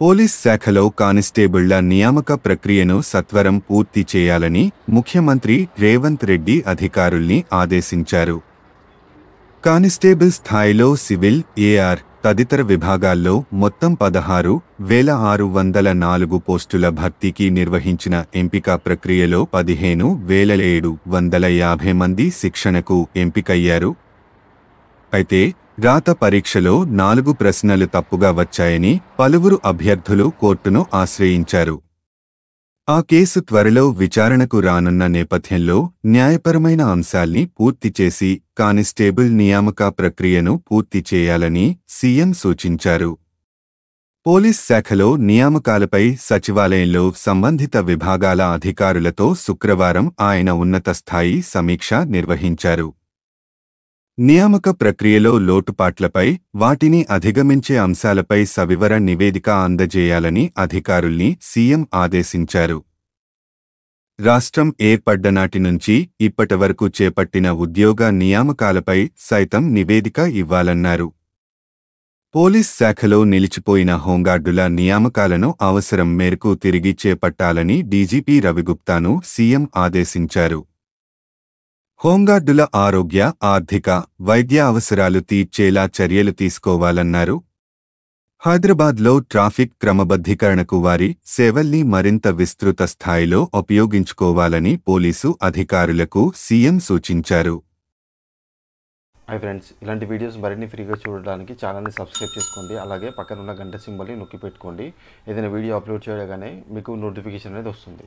Police శాఖలో కానిస్టేబుళ్ల నియామక ప్రక్రియను సత్వరం పూర్తి చేయాలని ముఖ్యమంత్రి రేవంత్ రెడ్డి అధికారుల్ని ఆదేశించారు. కానిస్టేబుల్ స్థాయిలో సివిల్, ఏఆర్ తదితర విభాగాల్లో మొత్తం 16,604 పోస్టుల భర్తీకి నిర్వహించిన ఎంపిక ప్రక్రియలో 15,750 మంది శిక్షణకు ఎంపికయ్యారు. అయితే రాత పరీక్షలో 4 ప్రశ్నలు తప్పుగా వచ్చాయని పలువురు అభ్యర్థులు కోర్టును ఆశ్రయించారు. ఆ కేసు త్వరలో విచారణకు రానున్న నేపథ్యంలో న్యాయపరమైన అంశాల్ని పూర్తి చేసి కానిస్టేబుల్ నియామక ప్రక్రియను పూర్తి చేయాలని సీఎం సూచించారు. పోలీస్ శాఖలో నియామకాలపై సచివాలయంలో సంబంధిత విభాగాల అధికారులతో శుక్రవారం ఆయన ఉన్నతస్థాయి సమీక్ష నిర్వహించారు. నియామక ప్రక్రియలో లోటుపాట్లపై, వాటిని అధిగమించే అంశాలపై సవివర నివేదిక అందజేయాలని అధికారుల్ని సీఎం ఆదేశించారు. రాష్ట్రం ఏర్పడ్డనాటి నుంచి ఇప్పటివరకు చేపట్టిన ఉద్యోగ నియామకాలపై సైతం నివేదిక ఇవ్వాలన్నారు. పోలీస్ శాఖలో నిలిచిపోయిన హోంగార్డుల నియామకాలను అవసరం మేరకు తిరిగి చేపట్టాలని డీజీపీ రవిగుప్తాను సీఎం ఆదేశించారు. హోంగార్డుల ఆరోగ్య, ఆర్థిక, వైద్య అవసరాలు తీర్చేలా చర్యలు తీసుకోవాలన్నారు. హైదరాబాద్లో ట్రాఫిక్ క్రమబద్ధీకరణకు వారి సేవల్ని మరింత విస్తృత స్థాయిలో ఉపయోగించుకోవాలని పోలీసు అధికారులకు సీఎం సూచించారు. హాయ్ ఫ్రెండ్స్, ఇలాంటి వీడియోస్ మరిన్ని ఫ్రీగా చూడడానికి ఛానల్ని సబ్స్క్రైబ్ చేసుకోండి. అలాగే పక్కన ఉన్న గంట సింబల్ని నొక్కి పెట్టుకోండి. ఏదైనా వీడియో అప్లోడ్ చేయగానే మీకు నోటిఫికేషన్ అనేది వస్తుంది.